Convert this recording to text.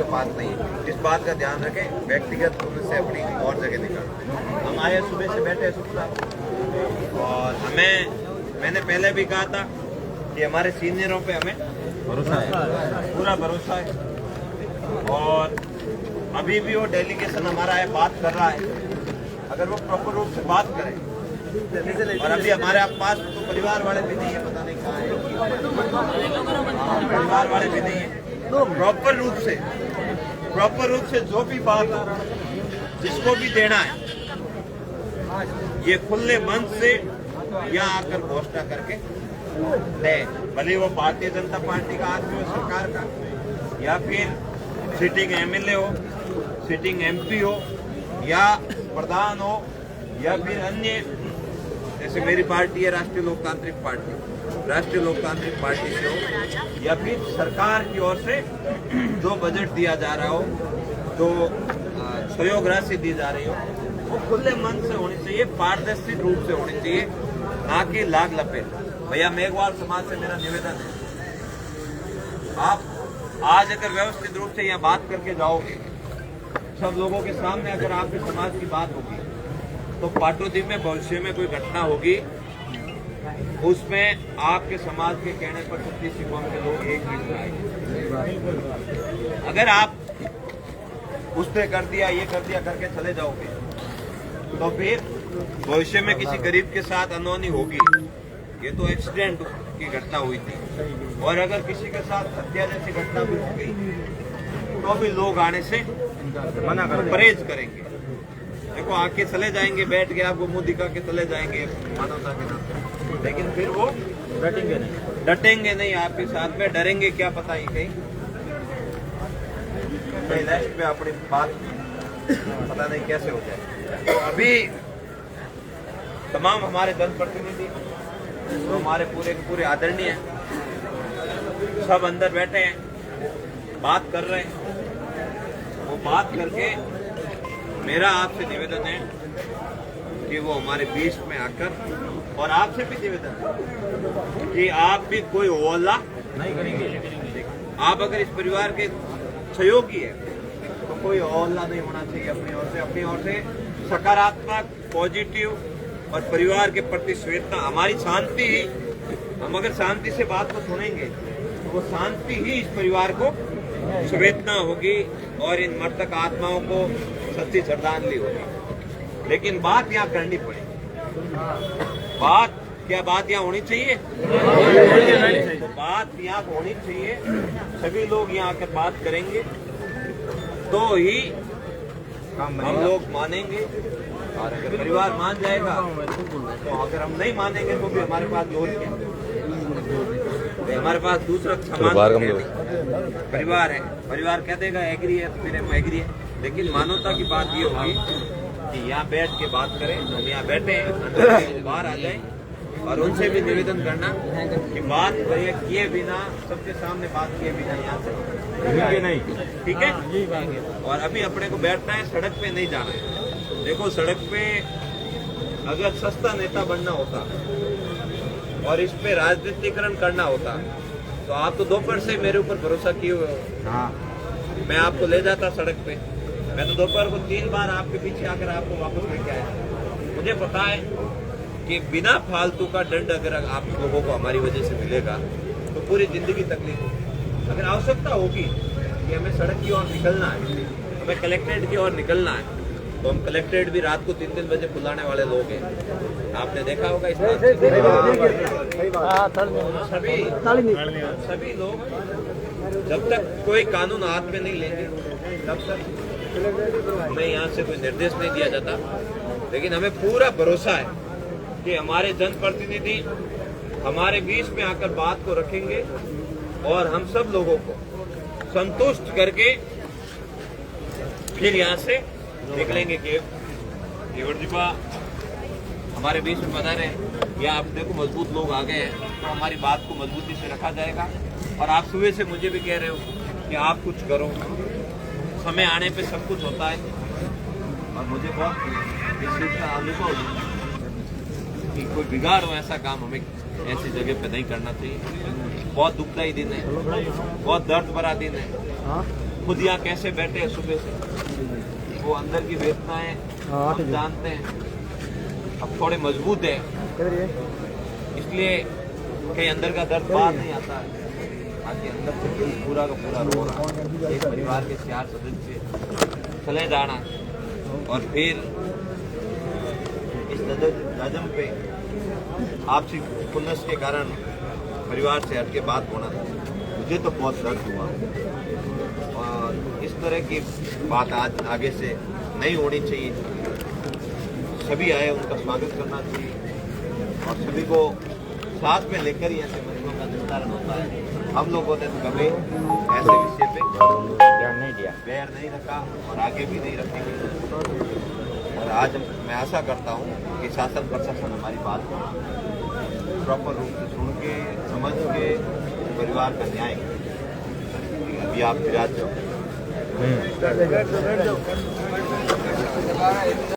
का बात नहीं है। इस बात का ध्यान रखें, व्यक्तिगत रूप से अपनी और जगह निकालें। हम आए सुबह से बैठे सुबह, और मैंने पहले भी कहा था कि हमारे सीनियरों पे हमें भरोसा है, पूरा भरोसा है। और अभी भी वो डेलीगेशन हमारा है, बात कर रहा है, अगर वो प्रॉपर रूप से बात करें। और अभी हमारे पास तो परिवार वाले भी नहीं है, पता नहीं कहाँ है, परिवार वाले भी नहीं है। तो प्रॉपर रूप से जो भी बात हो, जिसको भी देना है, ये खुले मन से यहाँ आकर घोषणा करके दे। भले वो भारतीय जनता पार्टी का आदमी हो, सरकार का, या फिर सिटिंग एमएलए हो, सिटिंग एमपी हो, या प्रधान हो, या फिर अन्य, जैसे मेरी पार्टी है राष्ट्रीय लोकतांत्रिक पार्टी से हो, या फिर सरकार की ओर से जो बजट दिया जा रहा हो, जो सहयोग राशि दी जा रही हो, वो खुले मन से होनी चाहिए, पारदर्शी रूप से होनी चाहिए, ना कि लाग लपेट। भैया मेघवाल समाज से मेरा निवेदन है, आप आज अगर व्यवस्थित रूप से यहाँ बात करके जाओगे, सब लोगों के सामने अगर आपके समाज की बात होगी, तो पाटोदी में भविष्य में कोई घटना होगी, उसमें आपके समाज के कहने पर 36 कौम के लोग एक ही आएंगे। अगर आप उसने कर दिया, ये कर दिया करके चले जाओगे, तो फिर भविष्य में किसी गरीब के साथ अनहोनी होगी। ये तो एक्सीडेंट की घटना हुई थी, और अगर किसी के साथ हत्या जैसी घटना भी हो गई, तो भी लोग आने से मना कर, परहेज करेंगे। देखो, आके चले जाएंगे, बैठ के आपको मुंह दिखा के चले जाएंगे मानवता के नाम, लेकिन फिर वो डटेंगे नहीं आपके साथ में, डरेंगे क्या पता ही कहीं लास्ट में अपनी बात पता नहीं कैसे हो जाए। तो अभी तमाम हमारे जनप्रतिनिधि, तो हमारे पूरे आदरणीय हैं, सब अंदर बैठे हैं, बात कर रहे हैं। वो बात करके मेरा आपसे निवेदन है कि वो हमारे बीच में आकर, और आपसे भी निवेदन है कि आप भी कोई ओला नहीं करेंगे। आप अगर इस परिवार के सहयोगी है, तो कोई ओला नहीं होना चाहिए अपनी ओर से सकारात्मक, पॉजिटिव और परिवार के प्रति संवेदना। हमारी शांति ही, हम अगर शांति से बात को सुनेंगे, तो वो शांति ही इस परिवार को संवेदना होगी, और इन मृतक आत्माओं को सच्ची श्रद्धांजलि होगी। लेकिन बात यहाँ करनी पड़ेगी। बात यहाँ होनी चाहिए, तो बात यहाँ होनी चाहिए। सभी लोग यहाँ आकर बात करेंगे, तो ही हम लोग मानेंगे। और अगर परिवार मान जाएगा, तो अगर हम नहीं मानेंगे, तो भी हमारे पास और क्या, हमारे पास दूसरा समान परिवार है। परिवार कह देगा एग्री है, तो फिर हम एग्री है। लेकिन मानवता की बात ये होगी कि यहाँ बैठ के बात करें, हम यहाँ बैठे हैं, बाहर आ जाए, और उनसे भी निवेदन करना कि बात किए बिना, सबके सामने बात किए बिना यहाँ से नहीं, ठीक है। और अभी अपने को बैठना है, सड़क पे नहीं जाना है। देखो, सड़क पे अगर सस्ता नेता बनना होता और इस पे राजनीतिकरण करना होता, तो आप तो दोपहर से मेरे ऊपर भरोसा किए हुए हो। मैं आपको ले जाता सड़क पे, मैं तो दोपहर को 3 बार आपके पीछे आकर आपको वापस लेके आया। मुझे पता है कि बिना फालतू का दंड अगर आप लोगों को हमारी वजह से मिलेगा, तो पूरी जिंदगी तकलीफ होगी। अगर आवश्यकता होगी कि हमें सड़क की ओर निकलना है, हमें कलेक्ट्रेट की ओर निकलना है, तो हम कलेक्ट्रेट भी रात को 3-3 बजे बुलाने वाले लोग हैं। आपने देखा होगा इस बात से। सभी लोग, जब तक कोई कानून हाथ में नहीं लेंगे, तब तक हमें यहाँ से कोई निर्देश नहीं दिया जाता। लेकिन हमें पूरा भरोसा है कि हमारे जनप्रतिनिधि हमारे बीच में आकर बात को रखेंगे, और हम सब लोगों को संतुष्ट करके फिर यहाँ से निकलेंगे। केवड़दीपा हमारे बीच में बना रहे, या आप देखो मजबूत लोग आ गए हैं, तो हमारी बात को मजबूती से रखा जाएगा। और आप सुबह से मुझे भी कह रहे हो कि आप कुछ करो, समय आने पे सब कुछ होता है। और मुझे बहुत इस चीज का अनुभव है कि कोई बिगाड़ हो ऐसा काम हमें ऐसी जगह पे नहीं करना चाहिए। बहुत दुखदायी दिन है, बहुत दर्द भरा दिन है। खुद यहाँ कैसे बैठे हैं सुबह से, वो अंदर की वेदनाएं हम जानते हैं। अब थोड़े मजबूत है, इसलिए कहीं अंदर का दर्द बाहर नहीं आता है। बाकी अंदर से दिल पूरा का पूरा रो रहा है। एक परिवार के 4 सदस्य चले जाना और फिर इस नजम पे आपसी खुन्नस के कारण परिवार से हट के बात होना, मुझे तो बहुत दर्द हुआ। और इस तरह की बात आज आगे से नहीं होनी चाहिए। सभी आए, उनका स्वागत करना चाहिए और सभी को साथ में लेकर ही ऐसे मरीजों का निस्तारण होता है। हम लोगों ने कभी ऐसे विषय पे बैर नहीं रखा और आगे भी नहीं रखेंगे। और आज मैं आशा करता हूँ कि शासन प्रशासन हमारी बात को प्रॉपर रूप से सुन के समझ के परिवार का न्याय करें। अभी आप विराज जाओ।